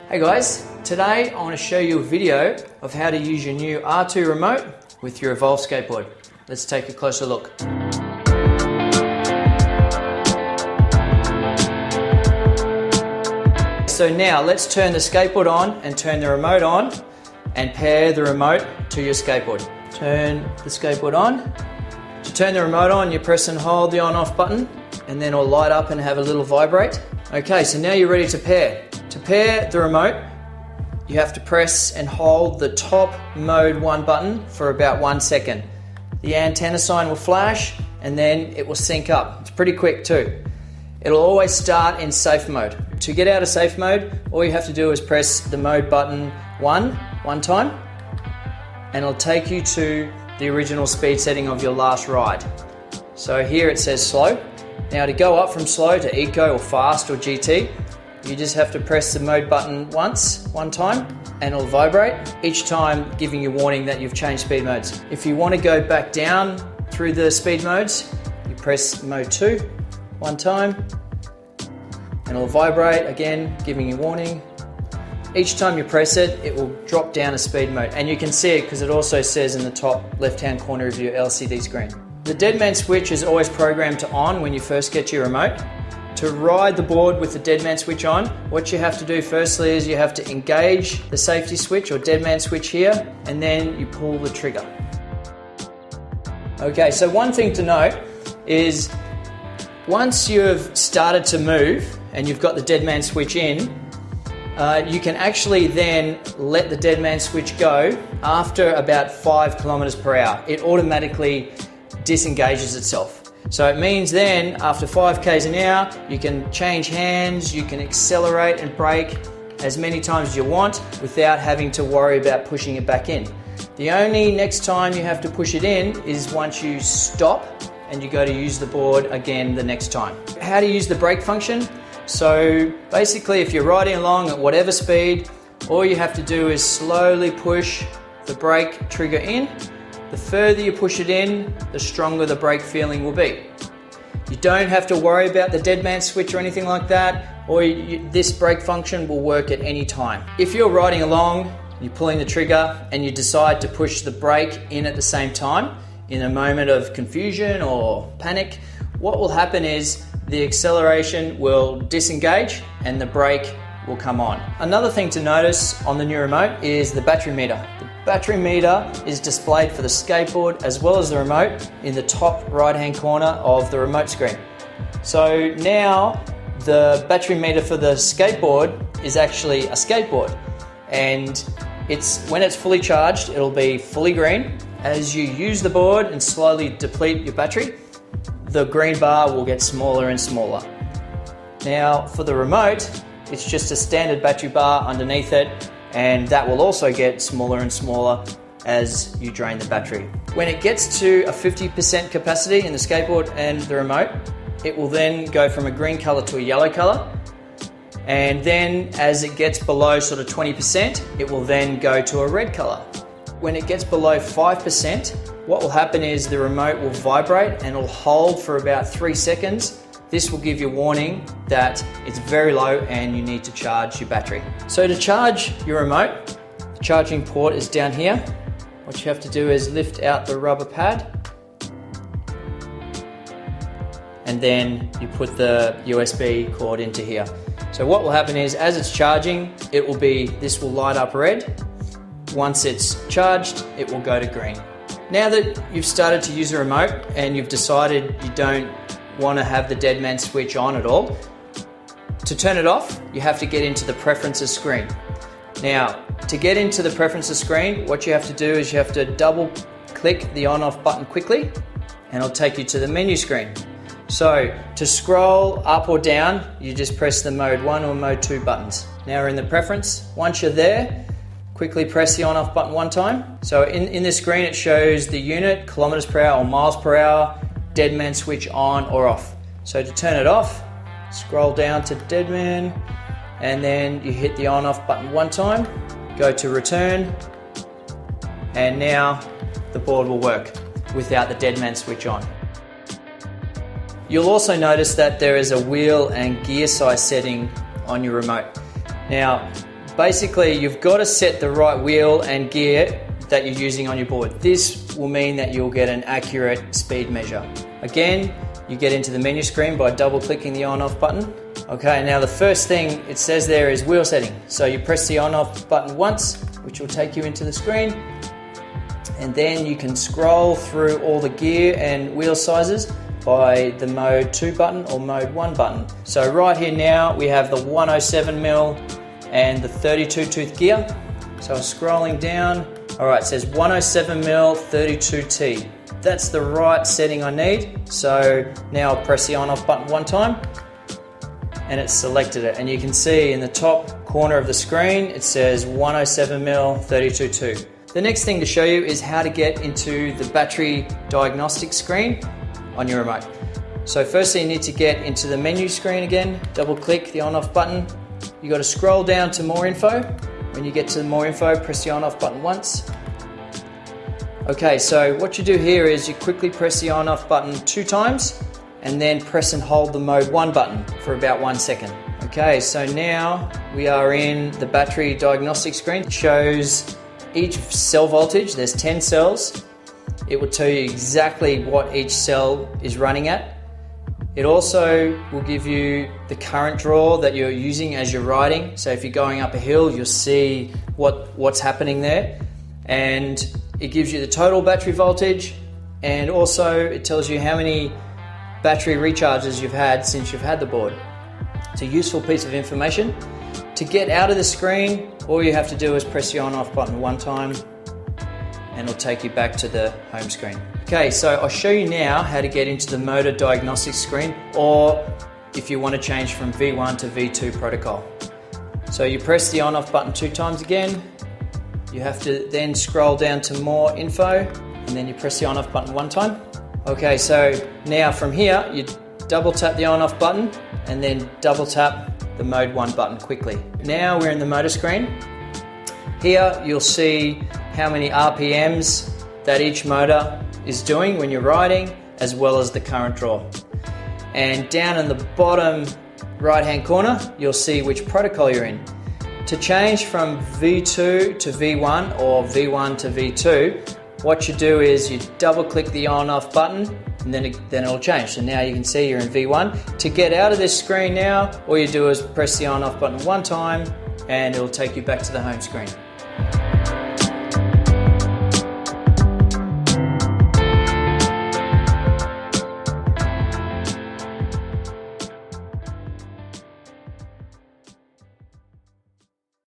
Hey guys, today I want to show you a video of how to use your new R-2 remote with your Evolve skateboard. Let's take a closer look. So now let's turn the skateboard on and turn the remote on and pair the remote to your skateboard. Turn the skateboard on. To turn the remote on, you press and hold the on-off button and then it'll light up and have a little vibrate. Okay, so now you're ready to pair. To pair the remote, you have to press and hold the top mode 1 button for about 1 second. The antenna sign will flash and then it will sync up. It's pretty quick too. It'll always start in safe mode. To get out of safe mode, all you have to do is press the mode button one time and it'll take you to the original speed setting of your last ride. So here it says slow. Now to go up from slow to eco or fast or GT, you just have to press the mode button one time and it'll vibrate, each time giving you warning that you've changed speed modes. If you want to go back down through the speed modes, you press mode 2 1 time and it'll vibrate again, giving you warning. Each time you press it, it will drop down a speed mode, and you can see it because it also says in the top left-hand corner of your LCD screen. The deadman switch is always programmed to on when you first get your remote. To ride the board with the deadman switch on, what you have to do firstly is you have to engage the safety switch or deadman switch here, and then you pull the trigger. Okay, so one thing to note is once you've started to move and you've got the deadman switch in, you can actually then let the deadman switch go after about 5 kilometers per hour. It automatically disengages itself. So it means then after 5 k's an hour, you can change hands, you can accelerate and brake as many times as you want without having to worry about pushing it back in. The only next time you have to push it in is once you stop and you go to use the board again the next time. How to use the brake function? So basically if you're riding along at whatever speed, all you have to do is slowly push the brake trigger in. The further you push it in, the stronger the brake feeling will be. You don't have to worry about the deadman switch or anything like that, or this brake function will work at any time. If you're riding along, you're pulling the trigger and you decide to push the brake in at the same time, in a moment of confusion or panic, what will happen is the acceleration will disengage and the brake will come on. Another thing to notice on the new remote is the battery meter. The battery meter is displayed for the skateboard as well as the remote in the top right hand corner of the remote screen. So now the battery meter for the skateboard is actually a skateboard, and when it's fully charged, it'll be fully green. As you use the board and slowly deplete your battery, the green bar will get smaller and smaller. Now for the remote, it's just a standard battery bar underneath it, and that will also get smaller and smaller as you drain the battery. When it gets to a 50% capacity in the skateboard and the remote, it will then go from a green color to a yellow color. And then as it gets below sort of 20%, it will then go to a red color. When it gets below 5%, what will happen is the remote will vibrate and it'll hold for about 3 seconds. This will give you a warning that it's very low and you need to charge your battery. So to charge your remote, the charging port is down here. What you have to do is lift out the rubber pad and then you put the USB cord into here. So what will happen is as it's charging, this will light up red. Once it's charged, it will go to green. Now that you've started to use a remote and you've decided you don't want to have the deadman switch on at all, to turn it off, you have to get into the preferences screen. Now, to get into the preferences screen, what you have to do is you have to double click the on-off button quickly and it'll take you to the menu screen. So to scroll up or down, you just press the mode 1 or mode 2 buttons. Now we're in the preference. Once you're there, quickly press the on-off button 1 time. So in this screen it shows the unit, kilometers per hour or miles per hour, deadman switch on or off. So to turn it off, scroll down to deadman and then you hit the on-off button 1 time, go to return, and now the board will work without the deadman switch on. You'll also notice that there is a wheel and gear size setting on your remote. Now, Basically, you've got to set the right wheel and gear that you're using on your board. This will mean that you'll get an accurate speed measure. Again, you get into the menu screen by double clicking the on off button. Okay, now the first thing it says there is wheel setting. So you press the on off button once, which will take you into the screen. And then you can scroll through all the gear and wheel sizes by the mode 2 button or mode 1 button. So right here now we have the 107mm and the 32 tooth gear. So scrolling down, all right, it says 107mm 32T. That's the right setting I need. So now I'll press the on off button one time and it's selected it. And you can see in the top corner of the screen, it says 107mm 32.2. The next thing to show you is how to get into the battery diagnostic screen on your remote. So firstly you need to get into the menu screen again, double click the on off button. You got to scroll down to more info. When you get to more info, press the on off button once. Okay, so what you do here is you quickly press the on off button 2 times and then press and hold the mode 1 button for about 1 second. Okay, so now we are in the battery diagnostic screen. It shows each cell voltage. There's 10 cells. It will tell you exactly what each cell is running at. It also will give you the current draw that you're using as you're riding. So if you're going up a hill, you'll see what's happening there. And it gives you the total battery voltage, and also it tells you how many battery recharges you've had since you've had the board. It's a useful piece of information. To get out of the screen, all you have to do is press the on off button one time and it'll take you back to the home screen. Okay, so I'll show you now how to get into the motor diagnostic screen, or if you want to change from V1 to V2 protocol. So you press the on off button 2 times again. You have to then scroll down to more info and then you press the on off button 1 time. Okay, so now from here you double tap the on off button and then double tap the mode 1 button quickly. Now we're in the motor screen. Here you'll see how many RPMs that each motor is doing when you're riding, as well as the current draw. And down in the bottom right hand corner you'll see which protocol you're in. To change from V2 to V1 or V1 to V2, what you do is you double click the on off button and then it'll change. So now you can see you're in V1. To get out of this screen now, all you do is press the on off button 1 time and it'll take you back to the home screen.